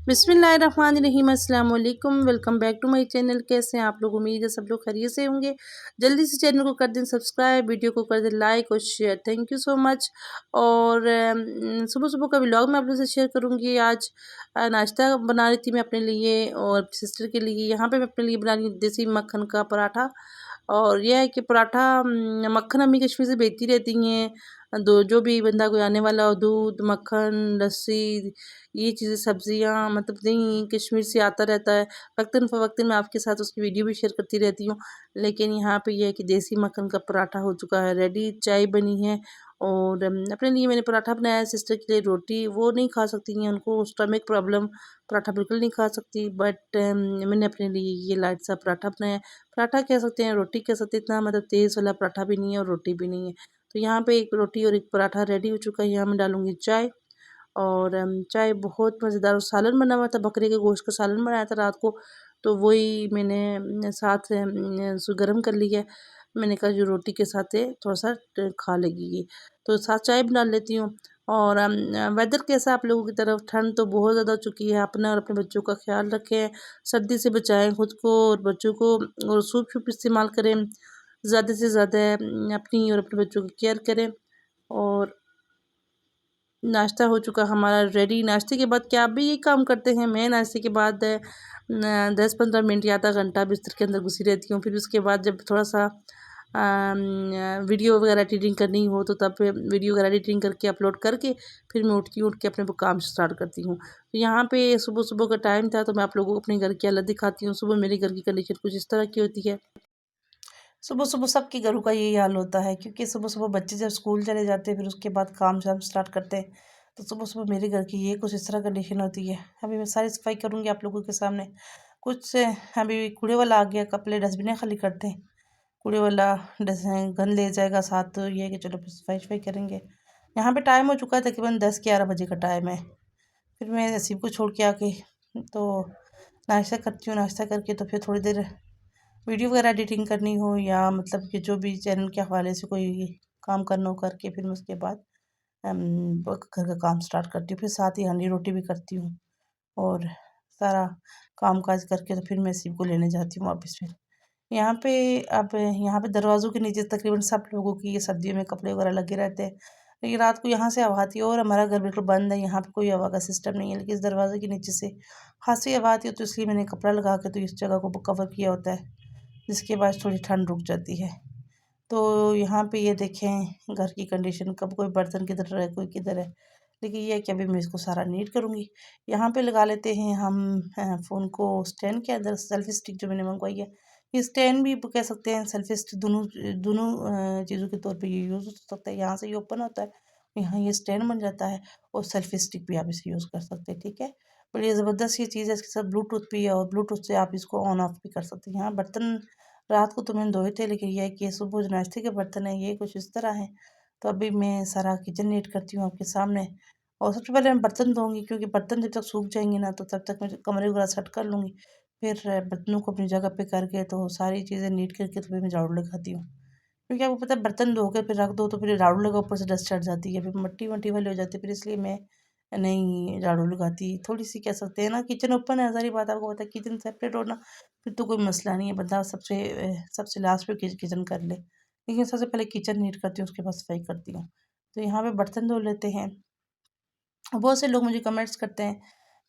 बिस्मिल्लाहिर्रहमानिर्रहीम, अस्सलाम वालेकुम। Welcome back to my channel. कैसे हैं आप लोग? उम्मीद है सब लोग खैरियत से होंगे। जल्दी से चैनल को कर दें सब्सक्राइब, वीडियो को कर दें लाइक और share. Thank you so much. और सुबह सुबह का व्लॉग मैं आप लोगों से शेयर करूँगी। आज नाश्ता बना रही थी मैं अपने लिए और सिस्टर के लिए। यहाँ पे मैं अपने लिए बना रही हूँ देसी मक्खन का पराठा। और यह है कि पराठा मक्खन अम्मी कश्मीर से भेजती रहती हैं। दो जो भी बंदा कोई आने वाला हो, दूध, मक्खन, लस्सी, ये चीज़ें, सब्जियां, मतलब दही कश्मीर से आता रहता है। वक्तन फ़वक्तन मैं आपके साथ उसकी वीडियो भी शेयर करती रहती हूँ। लेकिन यहाँ पे ये है कि देसी मक्खन का पराठा हो चुका है रेडी, चाय बनी है। और अपने लिए मैंने पराठा बनाया है, सिस्टर के लिए रोटी। वो नहीं खा सकती हैं, उनको स्टमक प्रॉब्लम, पराठा बिल्कुल नहीं खा सकती। बट मैंने अपने लिए ये लाइट सा पराठा बनाया। पराठा कह सकते हैं, रोटी कह सकते हैं। इतना मतलब तेज़ वाला पराठा भी नहीं है और रोटी भी नहीं है। तो यहाँ पे एक रोटी और एक पराठा रेडी हो चुका है। यहाँ मैं डालूँगी चाय। और चाय बहुत मज़ेदार। और सालन बना हुआ था, बकरे के गोश्त का सालन बनाया था रात को, तो वही मैंने साथ गर्म कर लिया। मैंने कहा जो रोटी के साथ है थोड़ा सा खा लेगी ये, तो साथ चाय बना लेती हूँ। और वेदर कैसा आप लोगों की तरफ? ठंड तो बहुत ज़्यादा हो चुकी है। अपना और अपने बच्चों का ख्याल रखें, सर्दी से बचाएं खुद को और बच्चों को। और सूप शूप इस्तेमाल करें, ज़्यादा से ज़्यादा अपनी और अपने बच्चों की केयर करें। और नाश्ता हो चुका हमारा रेडी। नाश्ते के बाद क्या आप भी यही काम करते हैं? मैं नाश्ते के बाद 10-15 मिनट या आधा घंटा बिस्तर के अंदर घुसी रहती हूँ। फिर उसके बाद जब थोड़ा सा वीडियो वगैरह एडिटिंग करनी हो तो तब वीडियो वगैरह एडिटिंग करके अपलोड करके फिर मैं उठ के अपने वो काम स्टार्ट करती हूँ। तो यहाँ पे सुबह सुबह का टाइम था, तो मैं आप लोगों को अपने घर की हालत दिखाती हूँ। सुबह मेरे घर की कंडीशन कुछ इस तरह की होती है। सुबह सुबह सबके घरों का यही हाल होता है, क्योंकि सुबह सुबह बच्चे जब स्कूल चले जाते हैं फिर उसके बाद काम शाम स्टार्ट करते हैं। तो सुबह सुबह मेरे घर की ये कुछ इस तरह कंडीशन होती है। अभी मैं सारी सफाई करूँगी आप लोगों के सामने। कुछ अभी कूड़े वाला आ गया, कपड़े डस्टबिन खाली करते हैं। कूड़े वाला गन ले जाएगा साथ, तो ये है कि चलो फिर सफाई सफाई करेंगे। यहाँ पे टाइम हो चुका है, तकरीबन 10-11 बजे का टाइम है। फिर मैं नसीब को छोड़ के आके तो नाश्ता करती हूँ। नाश्ता करके तो फिर थोड़ी देर वीडियो वगैरह एडिटिंग करनी हो या मतलब कि जो भी चैनल के हवाले से कोई काम करना हो करके फिर मैं उसके बाद घर का काम स्टार्ट करती हूँ। फिर साथ ही हांडी रोटी भी करती हूँ और सारा काम काज करके तो फिर मैं शिव को लेने जाती हूँ वापस। फिर यहाँ पे अब यहाँ पे दरवाज़ों के नीचे तकरीबन सब लोगों की ये सर्दियों में कपड़े वगैरह लगे रहते हैं। लेकिन रात को यहाँ से हवा आती है और हमारा घर बिल्कुल बंद है, यहाँ पे कोई हवा का सिस्टम नहीं है। लेकिन इस दरवाजे के नीचे से खासी हवा आती है, तो इसलिए मैंने कपड़ा लगा के तो इस जगह को कवर किया होता है, जिसके बाद थोड़ी ठंड रुक जाती है। तो यहाँ पे ये देखें घर की कंडीशन, कब कोई बर्तन किधर है कोई किधर है। लेकिन ये है कि अभी मैं इसको सारा नीट करूँगी। यहाँ पे लगा लेते हैं हम फ़ोन को स्टैंड के अंदर, सेल्फी स्टिक जो मैंने मंगवाई है। ये स्टैंड भी कह सकते हैं, सेल्फी स्टिक, दोनों दोनों चीज़ों के तौर पे ये यूज़ हो सकता है। यहाँ से ये ओपन होता है, यहाँ ये स्टैंड बन जाता है और सेल्फी स्टिक भी आप इसे यूज़ कर सकते हैं, ठीक है। बड़ी ज़बरदस्त ये चीज़ है, इसके साथ ब्लूटूथ भी है और ब्लूटूथ से आप इसको ऑन ऑफ भी कर सकते हैं। यहाँ बर्तन रात को तो मैंने धोए थे, लेकिन यह है कि सुबह जो नाश्ते के बर्तन है ये कुछ इस तरह हैं। तो अभी मैं सारा किचन नीट करती हूँ आपके सामने। और सबसे पहले मैं बर्तन धोऊंगी, क्योंकि बर्तन जब तक सूख जाएंगे ना तो तब तक मैं कमरे वगैरह सेट कर लूँगी। फिर बर्तनों को अपनी जगह पे करके तो सारी चीज़ें नीट करके तो फिर मैं झाड़ू लगाती हूँ। क्योंकि आपको पता है बर्तन धो के फिर रख दो तो फिर झाड़ू लगा ऊपर से डस्ट चढ़ जाती है, फिर मट्टी वट्टी वाली हो जाती है। फिर इसलिए मैं नहीं झाड़ू लगाती। थोड़ी सी कह सकते हैं ना, किचन ओपन है, सारी बात आपको पता है। किचन सेपरेट हो ना फिर तो कोई मसला नहीं है, बंदा सबसे लास्ट पे किचन कर ले। लेकिन सबसे पहले किचन नीट करती हूँ, उसके बाद सफाई करती हूँ। तो यहाँ पे बर्तन धो लेते हैं। बहुत से लोग मुझे कमेंट्स करते हैं,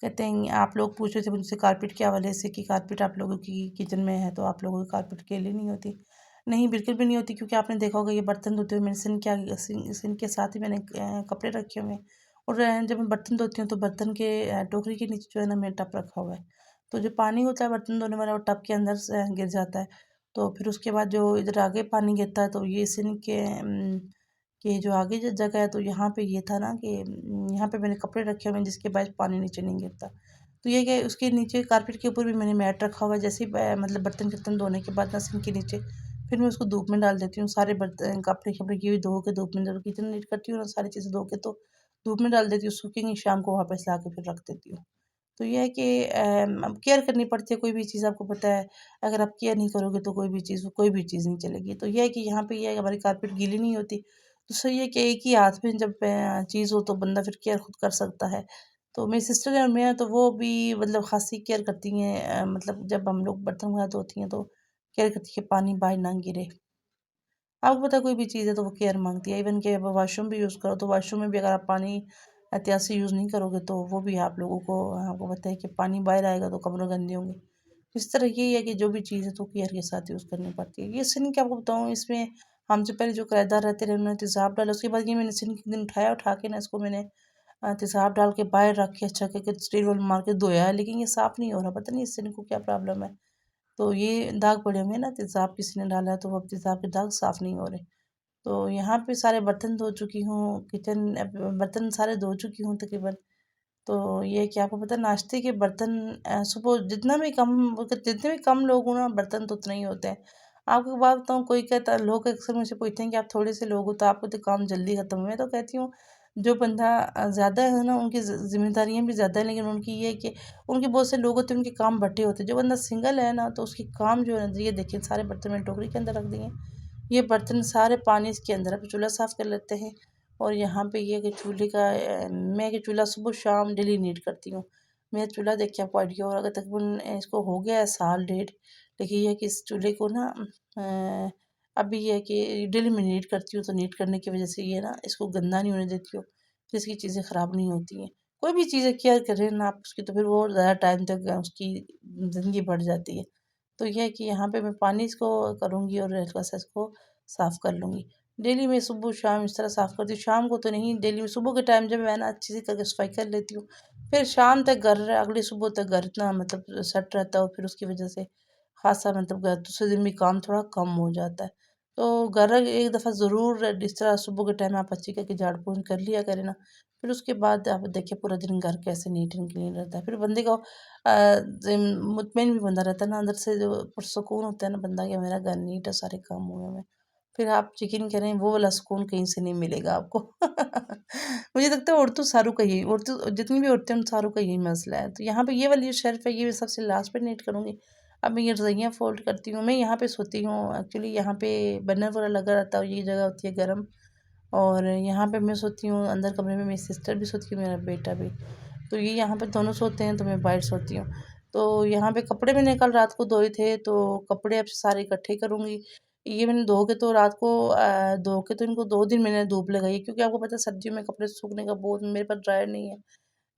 कहते हैं आप लोग पूछ रहे थे मुझसे कारपेट के हवाले से कि कारपेट आप लोगों की किचन में है तो आप लोगों की कारपेट के लिए नहीं होती। नहीं, बिल्कुल भी नहीं होती, क्योंकि आपने देखा होगा ये बर्तन धोते हुए मैंने सिंक के साथ ही मैंने कपड़े रखे हुए हैं। और जब मैं बर्तन धोती हूँ तो बर्तन के टोकरी के नीचे जो है ना मैंने टब रखा हुआ है। तो जो पानी होता है बर्तन धोने वाला वो टब के अंदर से गिर जाता है। तो फिर उसके बाद जो इधर आगे पानी गिरता है तो ये सिंक के जो आगे जो जगह है, तो यहाँ पे ये था ना कि यहाँ पे मैंने कपड़े रखे हुए हैं, जिसके बाद पानी नीचे नहीं गिरता। तो ये क्या, उसके नीचे कारपेट के ऊपर भी मैंने मैट रखा हुआ है। जैसे ही मतलब बर्तन धोने के बाद ना सिंक के नीचे फिर मैं उसको धूप में डाल देती हूँ। सारे बर्तन कपड़े कपड़े की भी धो के धूप में, जब किचन नीट करती हूँ ना सारी चीज़ें धो के तो धूप में डाल देती हूँ, सूखेंगी शाम को वापस ला के फिर रख देती हूँ। तो ये है कि अब केयर करनी पड़ती है, कोई भी चीज़ आपको पता है। अगर आप केयर नहीं करोगे तो कोई भी चीज़ नहीं चलेगी। तो ये है कि यहाँ पे ये है कि हमारी कारपेट गीली नहीं होती। तो सही है कि एक ही हाथ में जब चीज़ हो तो बंदा फिर केयर खुद कर सकता है। तो मेरी सिस्टर और मैं तो वो भी मतलब खासी केयर करती हैं, मतलब जब हम लोग बर्तन वगैरह धोती हैं तो केयर करती है कि पानी बाहर ना गिरे। आपको पता है कोई भी चीज़ है तो वो केयर मांगती है, इवन कि अब वॉशरूम भी यूज़ करो तो वॉशरूम में भी अगर आप पानी एहतियात से यूज़ नहीं करोगे तो वो भी आप लोगों को, आपको पता है कि पानी बाहर आएगा तो कमरे गंदे होंगे। इस तरह यही है कि जो भी चीज़ है तो केयर के साथ यूज़ करनी पड़ती है। ये सिंक आपको बताऊँ, इसमें हमसे पहले जो किराएदार रहते रहे उन्होंने तेज़ाब डाला, उसके बाद ये मैंने सिंक एक दिन उठाया, उठा के ना इसको मैंने तेज़ाब डाल के बाहर रख के अच्छा करके स्टील रोल मार के धोया है, लेकिन ये साफ़ नहीं हो रहा, पता नहीं इस सिंक को क्या प्रॉब्लम है। तो ये दाग पड़े हुए हैं ना, तेज़ाब किसी ने डाला है तो वो अब तेज़ाब के दाग साफ़ नहीं हो रहे। तो यहाँ पे सारे बर्तन धो चुकी हूँ, किचन बर्तन सारे धो चुकी हूँ तकरीबन। तो ये है कि आपको पता है नाश्ते के बर्तन सुबह जितने भी कम लोग हों ना, बर्तन तो उतने ही होते हैं। आपको एक बात बताऊँ, कोई कहता है, लोग अक्सर मुझसे पूछते हैं कि आप थोड़े से लोग हो तो आपको तो काम जल्दी खत्म हुए। मैं तो कहती हूँ जो बंदा ज़्यादा है ना, उनकी ज़िम्मेदारियाँ भी ज़्यादा हैं, लेकिन उनकी ये है कि उनके बहुत से लोग होते हैं, उनके काम बँटे होते हैं। जो बंदा सिंगल है ना, तो उसके काम जो है ना, ये देखिए सारे बर्तन मैंने टोकरी के अंदर रख दिए हैं। ये बर्तन सारे पानी इसके अंदर, अब चूल्हा साफ़ कर लेते हैं। और यहाँ पे ये कि चूल्हे का मैं कि चूल्हा सुबह शाम डेली नीट करती हूँ। मेरा चूल्हा देख के आपको आइडिया हो रहा होगा, तकरीबन इसको हो गया है साल डेढ़। लेकिन ये है कि इस चूल्हे को ना अभी ये है कि डेली मैं नीट करती हूँ, तो नीट करने की वजह से ये ना इसको गंदा नहीं होने देती हूँ, फिर इसकी चीज़ें ख़राब नहीं होती हैं। कोई भी चीज़ें केयर करें ना आप उसकी, तो फिर वो ज़्यादा टाइम तक उसकी ज़िंदगी बढ़ जाती है। तो ये है कि यहाँ पे मैं पानी इसको करूँगी और हल्का-सा इसको साफ़ कर लूँगी। डेली मैं सुबह शाम इस तरह साफ़ करती हूँ। शाम को तो नहीं, डेली में सुबह के टाइम जब मैं ना अच्छे से करके सफाई कर लेती हूँ। फिर शाम तक घर, अगली सुबह तक घर इतना मतलब सेट रहता है, और फिर उसकी वजह से ख़ासा मतलब घर दूसरे दिन भी काम थोड़ा कम हो जाता है। तो घर एक दफ़ा ज़रूर इस तरह सुबह के टाइम आप अच्छी करके झाड़-पोंछ कर लिया करें ना, फिर उसके बाद आप देखिए पूरा दिन घर कैसे नीट एंड क्लीन रहता है। फिर बंदे को मुतमईन भी बंदा रहता है ना, अंदर से जो पुरसुकून होता है ना बंदा कि मेरा घर नीट है, सारे काम हुए हुए हैं। फिर आप यकीन करें वो वाला सुकून कहीं से नहीं मिलेगा आपको। मुझे लगता है औरतों सारों का यही, औरतों जितनी भी औरतें हैं उन सारों का यही मसला है। तो यहाँ पे ये वाली जो शेल्फ़ है ये मैं सबसे लास्ट पे नीट करूँगी। अब मैं ये रज़ाइयाँ फ़ोल्ड करती हूँ, मैं यहाँ पे सोती हूँ एक्चुअली, यहाँ पे बर्नर वगैरह लगा रहता है और ये जगह होती है गर्म, और यहाँ पे मैं सोती हूँ अंदर कमरे में, मेरी सिस्टर भी सोती है, मेरा बेटा भी। तो ये यहाँ पे दोनों सोते हैं, तो मैं बाहर सोती हूँ। तो यहाँ पे कपड़े मैंने कल रात को धोए थे, तो कपड़े अब सारे इकट्ठे करूँगी। ये मैंने धो के तो रात को धो के तो इनको 2 दिन मैंने धूप लगाई, क्योंकि आपको पता है सर्दियों में कपड़े सूखने का बहुत, मेरे पास ड्रायर नहीं है।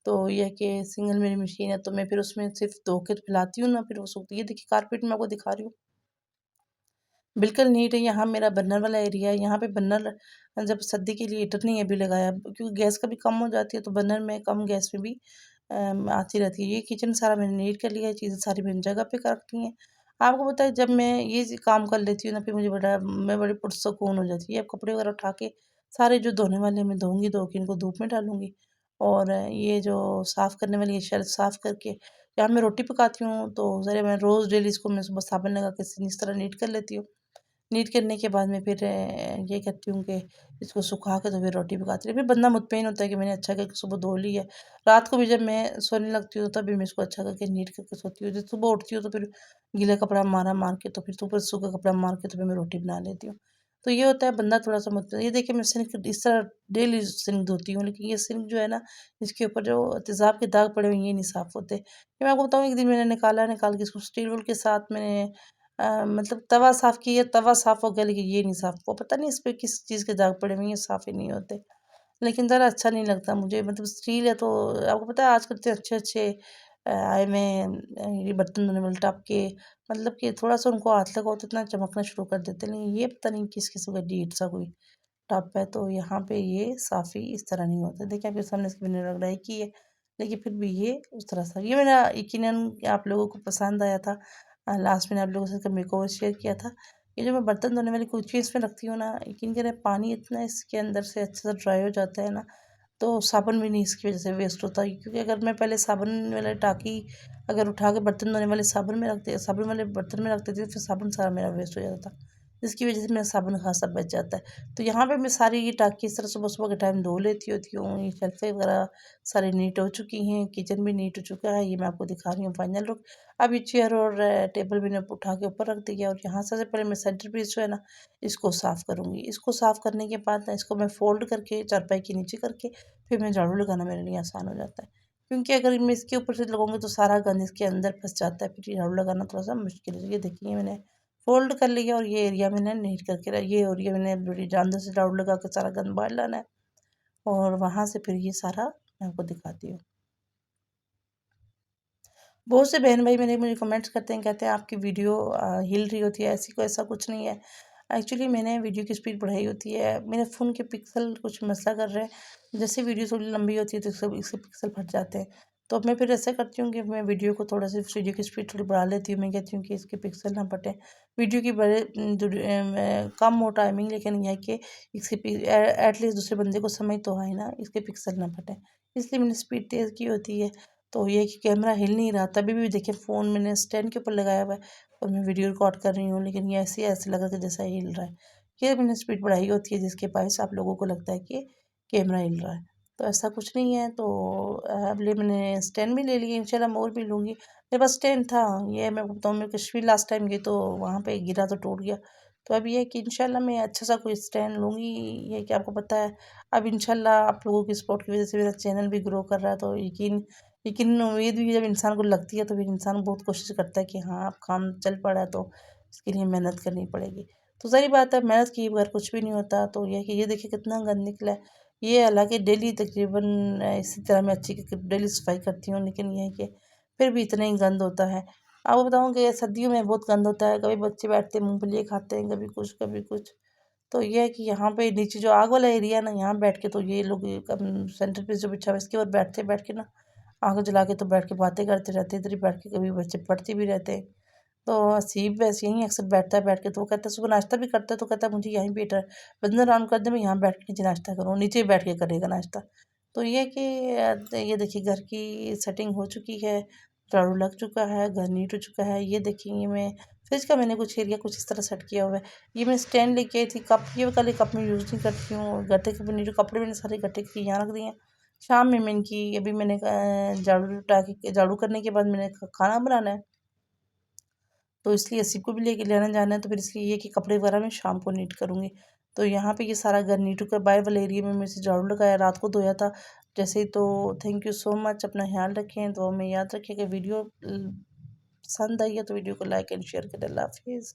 तो ये है कि सिंगल मेरी मशीन है, तो मैं फिर उसमें सिर्फ़ धो के फैलाती हूँ ना, फिर वो सूखती है। ये देखिए कारपेट मैं आपको दिखा रही हूँ। बिल्कुल नीट है, यहाँ मेरा बर्नर वाला एरिया है, यहाँ पे बर्नर जब सर्दी के लिए हीटर नहीं अभी लगाया, क्योंकि गैस कभी कम हो जाती है तो बर्नर में कम गैस में भी आती रहती है। ये किचन सारा मैंने नीट कर लिया है, चीज़ें सारी मैंने जगह पे कर रखी हैं। आपको पता है जब मैं ये काम कर लेती हूँ ना, फिर मुझे मैं बड़ी पुरसुकून हो जाती है। अब कपड़े वगैरह उठा के सारे जो धोने वाले मैं धोऊँगी, धो के इनको धूप में डालूँगी, और ये जो साफ़ करने वाली ये शेल्फ़ साफ़ करके, यहाँ मैं रोटी पकाती हूँ तो ज़रा मैं रोज़ डेली इसको मैं सुबह साबुन लगा के इस तरह नीट कर लेती हूँ। नीट करने के बाद मैं फिर ये करती हूँ कि इसको सुखा के तो फिर रोटी पकाती हूँ। फिर बंदा मुतमईन होता है कि मैंने अच्छा करके सुबह धो ली है। रात को भी जब मैं सोने लगती हूँ तब भी मैं इसको अच्छा करके नीट करके सोती हूँ। जब सुबह उठती हूँ तो फिर गीला कपड़ा मारा मार के, तो फिर ऊपर से सूखा कपड़ा मार के तो फिर मैं रोटी बना लेती हूँ। तो ये होता है बंदा थोड़ा-सा मुतमईन, ये देखिए मैं सिंक इस तरह डेली सिंक धोती हूँ, लेकिन ये सिंक जो है ना, इसके ऊपर जो तेज़ाब के दाग पड़े हुए हैं ये नहीं साफ़ होते। ये मैं आपको बताऊँ, एक दिन मैंने निकाल के इसको स्टील वूल के साथ मैंने मतलब तवा साफ़ किया, तवा साफ़ हो गया, लेकिन ये नहीं साफ़ हुआ। पता नहीं इस पे किस चीज़ के दाग पड़े हुए हैं, ये साफ़ ही नहीं होते। लेकिन ज़रा अच्छा नहीं लगता मुझे, मतलब स्टील है तो आपको पता है आजकल इतने अच्छे-अच्छे आए हुए हैं ये बर्तन धोने वाले टब के, मतलब कि थोड़ा-सा उनको हाथ लगाओ तो इतना चमकना शुरू कर देते हैं। लेकिन ये पता नहीं किस किस्म का अजीब सा कोई टब है, तो यहाँ पे ये साफ़ी इस तरह नहीं होता। देखिए आपके सामने इसकी मैंने रगड़ाई की है, लेकिन फिर भी ये उस तरह से, ये मेरा यकीनन आप लोगों को पसंद आया था। लास्ट में आप लोगों से मेकओवर शेयर किया था। ये जो मैं बर्तन धोने वाली कुल्फ़ी इसमें रखती हूँ ना, यकीन करें पानी इतना इसके अंदर से अच्छे से ड्राई हो जाता है ना, तो साबुन भी नहीं इसकी वज़ह से वेस्ट होता है। क्योंकि अगर मैं पहले साबुन वाला टाँकी अगर उठा के बर्तन धोने वाले साबुन वाले बर्तन में रख देती, तो फिर साबुन सारा मेरा वेस्ट हो जाता था। जिसकी वज़ह से मेरा साबुन ख़ासा बच जाता है। तो यहाँ पे मैं सारी ये टाँकी इस तरह सुबह-सुबह के टाइम धो लेती होती हूँ। ये शेल्फ़ें वग़ैरह सारी नीट हो चुकी हैं, किचन भी नीट हो चुका है। ये मैं आपको दिखा रही हूँ फाइनल लुक। अब ये चेयर और टेबल मैंने उठा के ऊपर रख दिया, और यहाँ सबसे पहले मैं सेंटर पीस जो है ना, इसको साफ़ करूँगी। इसको साफ़ करने के बाद ना इसको मैं फ़ोल्ड करके चारपाई के नीचे करके फिर मैं झाड़ू लगाना मेरे लिए आसान हो जाता है। क्योंकि अगर मैं इसके ऊपर से लगाऊंगी तो सारा गंद इसके अंदर फंस जाता है, फिर झाड़ू लगाना थोड़ा सा मुश्किल है। ये देखिए मैंने फोल्ड कर लिया और ये एरिया मैंने नीट करके ये एरिया मैंने बड़ी अंदर से झाड़ू लगा के सारा गंद बाहर लाना है, और वहाँ से फिर ये सारा मैं आपको दिखाती हूँ। बहुत से बहन भाई मेरे मुझे कमेंट्स करते हैं, कहते हैं आपकी वीडियो हिल रही होती है, ऐसी को ऐसा कुछ नहीं है। एक्चुअली मैंने वीडियो की स्पीड बढ़ाई होती है, मेरे फ़ोन के पिक्सल कुछ मसला कर रहे हैं। जैसे वीडियो थोड़ी लंबी होती है तो सब इसके पिक्सल फट जाते हैं। तो अब मैं फिर ऐसा करती हूँ कि मैं वीडियो को थोड़ा सा वीडियो की स्पीड थोड़ी बढ़ा लेती हूँ। मैं कहती हूँ कि इसके पिक्सल ना फटें। वीडियो की कम हो टाइमिंग, लेकिन यह है कि इसके एटलीस्ट दूसरे बंदे को समझ तो आए ना, इसके पिक्सल ना फटें, इसलिए मैंने स्पीड तेज़ की होती है। तो ये कि कैमरा हिल नहीं रहा, तभी भी देखिए फ़ोन मैंने स्टैंड के ऊपर लगाया हुआ है और मैं वीडियो रिकॉर्ड कर रही हूँ, लेकिन ये ऐसे लगा कि जैसा हिल रहा है। ये मैंने स्पीड बढ़ाई होती है जिसके बायस आप लोगों को लगता है कि कैमरा हिल रहा है, तो ऐसा कुछ नहीं है। तो अब ले मैंने स्टैंड भी ले लिया, इंशाल्लाह मैं और भी लूँगी। मेरे पास स्टैंड था, ये मैं बताऊँ, मैं कश्मीर लास्ट टाइम गई तो वहाँ पे गिरा तो टूट गया। तो अब ये है कि इंशाल्लाह मैं अच्छा सा कोई स्टैंड लूँगी। ये कि आपको पता है, अब इंशाल्लाह आप लोगों की सपोर्ट की वजह से मेरा चैनल भी ग्रो कर रहा है, तो यकीन लेकिन उम्मीद भी जब इंसान को लगती है तो फिर इंसान बहुत कोशिश करता है कि हाँ अब काम चल पड़ा है तो इसके लिए मेहनत करनी पड़ेगी। तो सारी बात है, मेहनत किए बगैर कुछ भी नहीं होता। तो यह कि ये देखिए कितना गंद निकला है। ये हालांकि डेली तकरीबन इसी तरह मैं अच्छी डेली सफाई करती हूँ, लेकिन यह है कि फिर भी इतना ही गंद होता है। आपको बताऊँ कि सर्दियों में बहुत गंद होता है, कभी बच्चे बैठते मूंगफली खाते हैं, कभी कुछ कभी कुछ। तो ये है कि यहाँ पे नीचे जो आग वाला एरिया है ना, यहाँ बैठ के तो ये लोग सेंटर पीस जो बिछा हुआ है इसके ऊपर बैठ के ना आग जला के तो बैठ के बातें करते रहते हैं, इधर ही बैठ के कभी बच्चे पढ़ते भी रहते हैं। तो हसीब वैसे यहीं अक्सर बैठता है, बैठ के तो वो कहता है सुबह नाश्ता भी करता है, तो कहता है मुझे यहीं पे बंदर ऑन कर दे, मैं यहाँ बैठ के नीचे नाश्ता करूँ, नीचे बैठ के करेगा नाश्ता। तो ये है कि ये देखिए घर की सेटिंग हो चुकी है, झाड़ू लग चुका है, घर नीट हो चुका है। ये देखिए ये मैं फ्रिज का मैंने कुछ एरिया कुछ इस तरह सेट किया हुआ है। ये मैं स्टैंड लेके आई थी, कप ये वाले कप में यूज़ नहीं करती हूँ। गत्ते के नीचे कपड़े मैंने सारे गत्ते के यहाँ रख दिए हैं। शाम में मैं इनकी अभी मैंने झाड़ू उठा के झाड़ू करने के बाद मैंने खाना बनाना है, तो इसलिए असीब को भी लेके लेने जाना है, तो फिर इसलिए ये कि कपड़े वगैरह मैं शाम को नीट करूँगी। तो यहाँ पे ये सारा घर नीट होकर बाहर वाले एरिया में मैंने से झाड़ू लगाया, रात को धोया था जैसे ही। तो थैंक यू सो मच, अपना ख्याल रखें, तो हमें याद रखें कि वीडियो पसंद आई है तो वीडियो को लाइक एंड शेयर करें। अल्लाह हाफिज़।